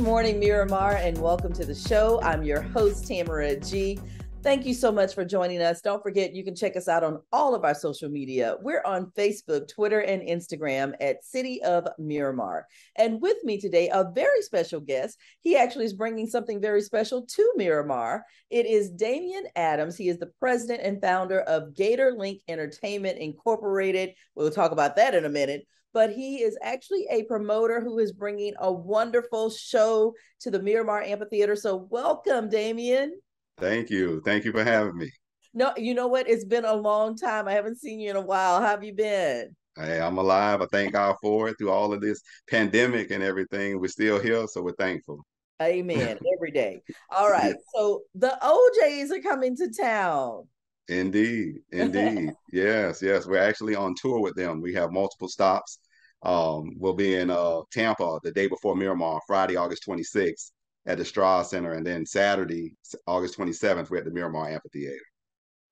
morning, Miramar, and welcome to the show. I'm your host, Tamara G. Thank you so much for joining us. Don't forget, you can check us out on all of our social media. We're on Facebook, Twitter, and Instagram at City of Miramar. And with me today, a very special guest. He actually is bringing something very special to Miramar. It is Damian Adams. He is the president and founder of Gator Link Entertainment Incorporated. We'll talk about that in a minute. But he is actually a promoter who is bringing a wonderful show to the Miramar Amphitheater. So welcome, Damian. Thank you. Thank you for having me. No, you know what? It's been a long time. I haven't seen you in a while. How have you been? Hey, I'm alive. I thank God for it through all of this pandemic and everything. We're still here, so we're thankful. Amen. Every day. All Yeah, right. So the OJs are coming to town. indeed. Indeed. Yes, yes. We're actually on tour with them. We have multiple stops. We'll be in Tampa the day before Miramar, Friday, August 26th at the Straw Center, and then Saturday, August 27th, we're at the Miramar Amphitheater.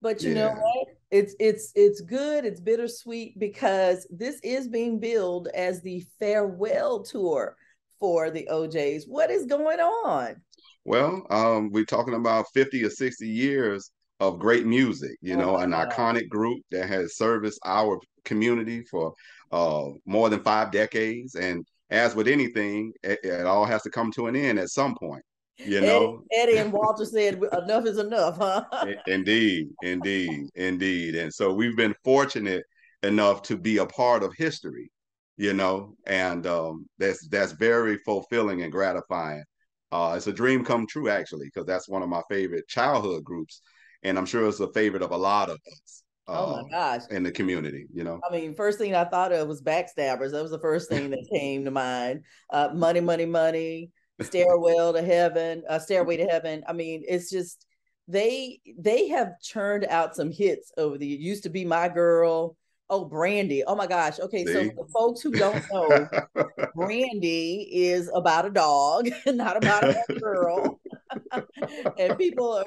But you know Yeah. what? It's good. It's bittersweet because this is being billed as the farewell tour for the OJs. What is going on? Well, we're talking about 50 or 60 years of great music, Oh my an God. iconic group that has serviced our community for more than 5 decades. And as with anything, it all has to come to an end at some point, you know. Eddie and Walter said enough is enough, huh? Indeed, indeed, indeed. And so we've been fortunate enough to be a part of history, and that's very fulfilling and gratifying. It's a dream come true, actually, because that's one of my favorite childhood groups, and I'm sure it's a favorite of a lot of us Oh my gosh. in the community. I mean, first thing I thought of was Backstabbers. That was the first thing that came to mind. Money, money, money, Stairway to Heaven. I mean, it's just they have churned out some hits over the used to be my girl. Oh, Brandy. Oh my gosh. Okay, so See? for folks who don't know, Brandy is about a dog, not about a girl. And people are,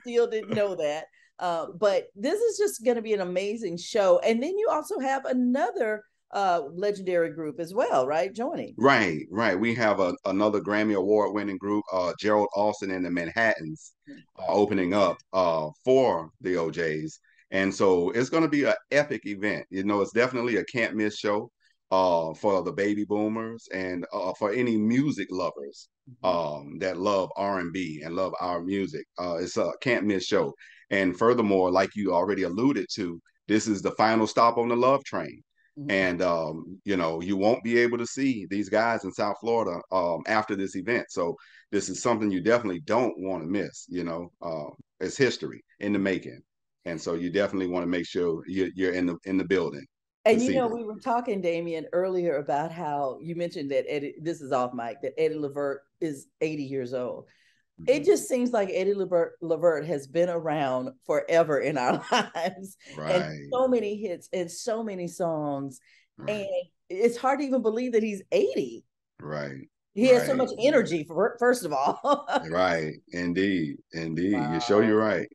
still didn't know that. But this is just going to be an amazing show. And then you also have another legendary group as well, right? Joining. Right, right. We have another Grammy Award winning group, Gerald Austin and the Manhattans, opening up for the OJs. And so it's going to be an epic event. It's definitely a can't miss show for the baby boomers and for any music lovers that love R&B and love our music. It's a can't miss show. And furthermore, like you already alluded to, this is the final stop on the Love Train. Mhm. And you won't be able to see these guys in South Florida after this event. So this is something you definitely don't want to miss. It's history in the making, and so you definitely want to make sure you're in the building to And see them. we were talking, Damien, earlier about how you mentioned that Eddie, this is off mic, that Eddie Levert is 80 years old. It Mhm. just seems like Eddie Levert has been around forever in our lives, and Right, so many hits and so many songs. And right, it's hard to even believe that he's 80. right, He has so right. much energy, first of all. Right. Indeed. Indeed. You show Wow. you're right,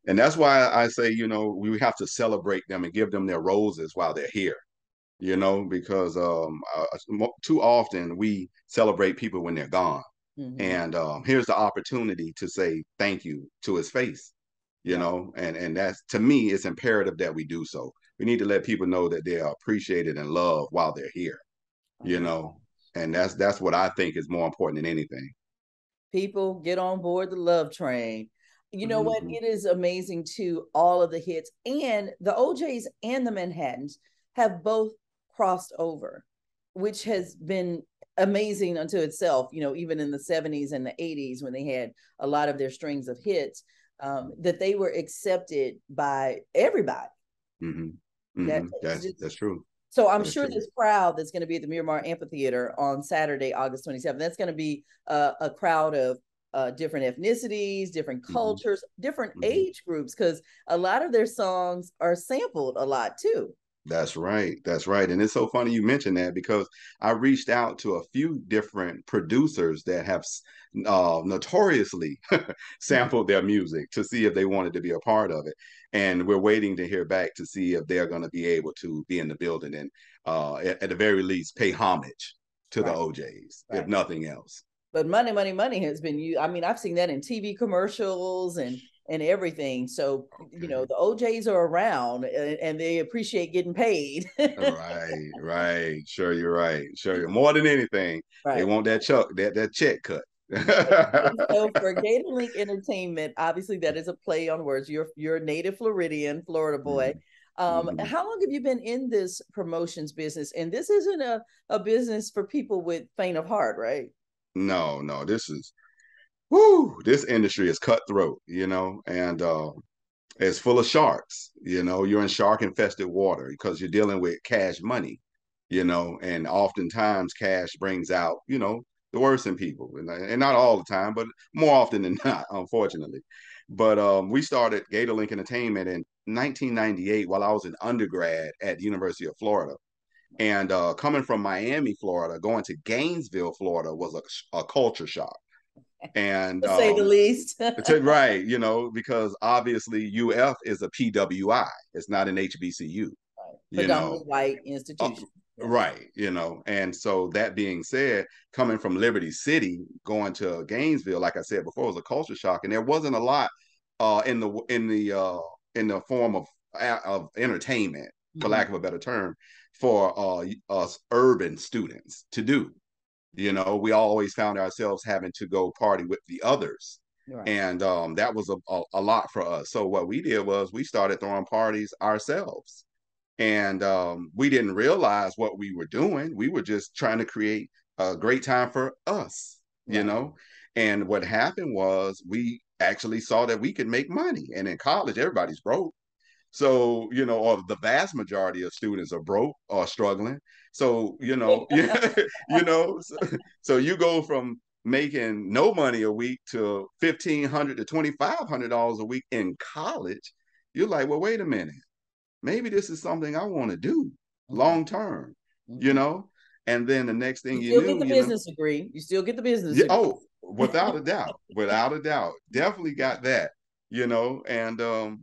and that's why I say, we have to celebrate them and give them their roses while they're here, because too often we celebrate people when they're gone. Mhm. And here's the opportunity to say thank you to his face, Wow. and that's, to me, it's imperative that we do so. We need to let people know that they are appreciated and loved while they're here, Oh you my know, and that's what I think is more important than anything. People get on board the love train. You know what? Hmm. It is amazing too, all of the hits. And the OJs and the Manhattans have both crossed over, which has been amazing unto itself, even in the 70s and the 80s when they had a lot of their strings of hits, that they were accepted by everybody. Hmm. That Hmm. is That's just that's true. so I'm That's sure true. this crowd that's going to be at the Miramar Amphitheater on Saturday, August 27th, that's going to be a crowd of different ethnicities, different Hmm. cultures, different Hmm. age groups, because a lot of their songs are sampled a lot too. That's right. That's right. And it's so funny you mentioned that because I reached out to a few different producers that have notoriously sampled their music to see if they wanted to be a part of it. And we're waiting to hear back to see if they're going to be able to be in the building and at the very least pay homage to the OJs, if nothing else. But money has been you. I mean, I've seen that in TV commercials and everything. So the OJs are around and they appreciate getting paid. Right. Sure, you're right. Sure, more than anything, they Right. want that check cut. And so for Gator Link Entertainment, obviously that is a play on words. You're a native Floridian, Florida boy. Mm-hmm. How long have you been in this promotions business? And this isn't a business for people with faint of heart, right? No, this industry is cutthroat, and it's full of sharks. You're in shark infested water because you're dealing with cash money, and oftentimes cash brings out, the worst in people, and not all the time, but more often than not, unfortunately. But we started Gator Link Entertainment in 1998 while I was an undergrad at the University of Florida. And coming from Miami, Florida, going to Gainesville, Florida was a culture shock. And To say the least. right, because obviously UF is a PWI, it's not an HBCU, Predominantly white uh, institution. Yeah. right, and so that being said, coming from Liberty City, going to Gainesville, like I said before, was a culture shock, and there wasn't a lot in the form of entertainment, for lack of a better term, for us urban students to do. We always found ourselves having to go party with the others. Right. And that was a lot for us. So what we did was we started throwing parties ourselves. And we didn't realize what we were doing. We were just trying to create a great time for us, And what happened was we actually saw that we could make money. And in college, everybody's broke. So, or the vast majority of students are broke or struggling. So, so you go from making no money a week to $1,500 to $2,500 a week in college. You're like, well, wait a minute, maybe this is something I want to do long term, And then the next thing you you still knew, get the business degree. You still get the business yeah, degree. oh, without a doubt, definitely got that. And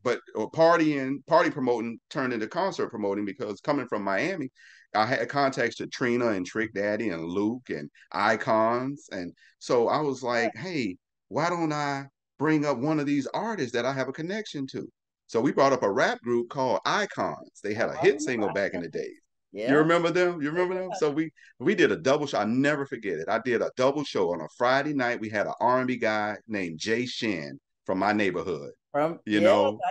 but party promoting turned into concert promoting because coming from Miami, I had contacts to Trina and Trick Daddy and Luke and Icons, and so I was like, hey, why don't I bring up one of these artists that I have a connection to? So we brought up a rap group called Icons. They had a hit single back in the day. You remember them? You remember them? So we did a double show. I never forget it. I did a double show on a Friday night. We had an R&B guy named Jay Shin from my neighborhood. I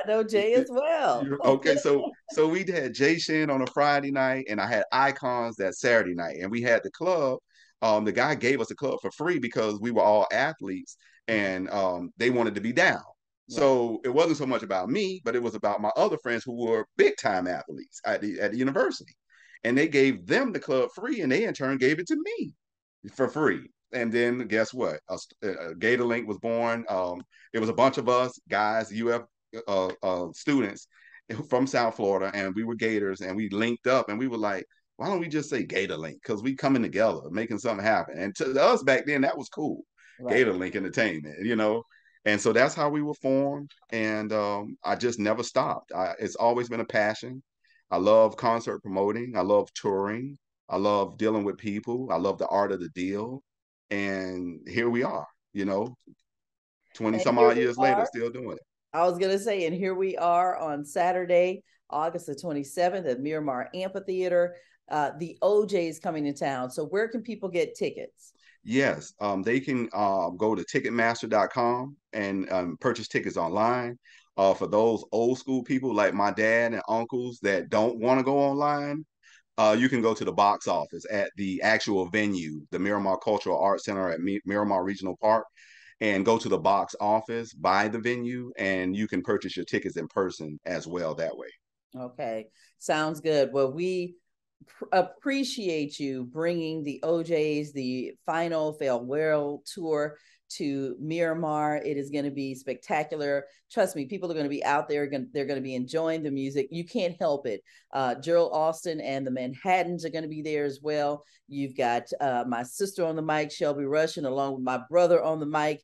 know Jay as well. Okay, so we had Jay Shin on a Friday night, and I had Icons that Saturday night, and we had the club. The guy gave us the club for free because we were all athletes, and they wanted to be down. So it wasn't so much about me, but it was about my other friends who were big time athletes at the university, and they gave them the club free, and they in turn gave it to me for free. And then guess what? Gator Link was born. It was a bunch of us guys, UF students from South Florida, and we were Gators, and we linked up, and we were like, why don't we just say Gator Link? Because we coming together, making something happen. And to us back then, that was cool. Right. Gator Link Entertainment, And so that's how we were formed. And I just never stopped. It's always been a passion. I love concert promoting. I love touring. I love dealing with people. I love the art of the deal. And here we are, 20 some odd years later, still doing it. I was going to say, and here we are on Saturday, August the 27th at Miramar Amphitheater. The OJ is coming to town. So where can people get tickets? Yes, they can go to Ticketmaster.com and purchase tickets online. For those old school people like my dad and uncles that don't want to go online, you can go to the box office at the actual venue, the Miramar Cultural Arts Center at Miramar Regional Park, and go to the box office, buy the venue, and you can purchase your tickets in person as well that way. Okay, sounds good. Well, we appreciate you bringing the OJs, the final farewell tour to Miramar. It is going to be spectacular. Trust me, people are going to be out there. They're going to be enjoying the music. You can't help it. Gerald Austin and the Manhattans are going to be there as well. You've got my sister on the mic, Shelby Russian, along with my brother on the mic,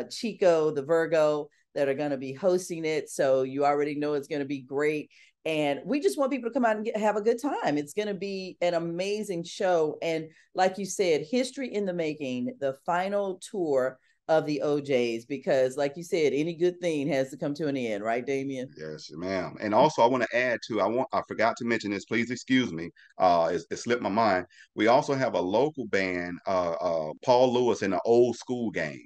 Chico, the Virgo, that are going to be hosting it. So you already know it's going to be great. And we just want people to come out and have a good time. It's going to be an amazing show. And like you said, history in the making, the final tour of the OJs, because like you said, any good thing has to come to an end, right, Damien? Yes, ma'am. And also, I want to add too. I forgot to mention this. Please excuse me. It slipped my mind. We also have a local band, Paul Lewis and the Old School Gang.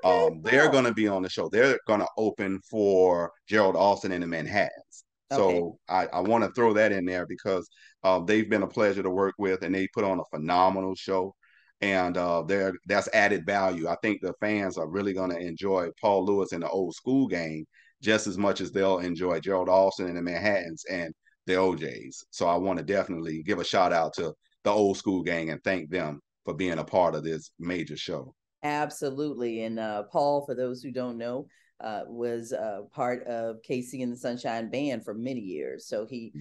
Okay, They're cool. going to be on the show. They're going to open for Gerald Austin and the Manhattans. Okay. So I want to throw that in there because they've been a pleasure to work with, and they put on a phenomenal show. And that's added value. I think the fans are really going to enjoy Paul Lewis and the Old School Gang just as much as they'll enjoy Gerald Austin and the Manhattans and the OJs. So I want to definitely give a shout out to the Old School Gang and thank them for being a part of this major show. Absolutely. And Paul, for those who don't know, was part of Casey and the Sunshine Band for many years. So he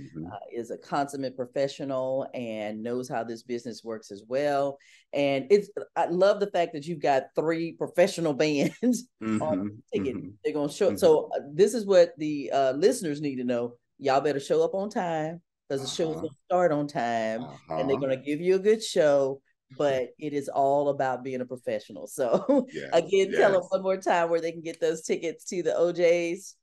is a consummate professional and knows how this business works as well. And I love the fact that you've got 3 professional bands on the ticket. They're going to show. So this is what the listeners need to know. Y'all better show up on time because the show's going to start on time and they're going to give you a good show. But it is all about being a professional. So again, tell them one more time where they can get those tickets to the OJs.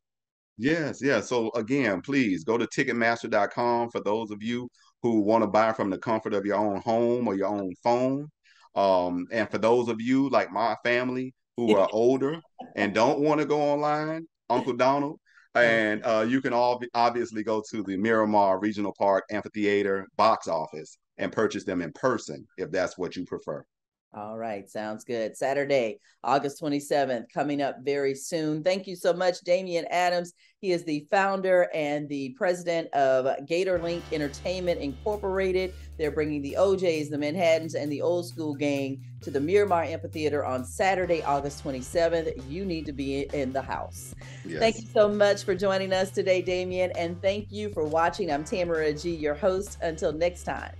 Yes, yes. So again, please go to Ticketmaster.com for those of you who want to buy from the comfort of your own home or your own phone. And for those of you like my family who are older and don't want to go online, Uncle Donald, and you can obviously go to the Miramar Regional Park Amphitheater box office and purchase them in person if that's what you prefer. All right, sounds good. Saturday, August 27th, coming up very soon. Thank you so much, Damian Adams. He is the founder and the president of GatorLink Entertainment Incorporated. They're bringing the OJs, the Manhattans, and the Old School Gang to the Miramar Amphitheater on Saturday, August 27th. You need to be in the house. Yes. Thank you so much for joining us today, Damian, and thank you for watching. I'm Tamara G., your host. Until next time.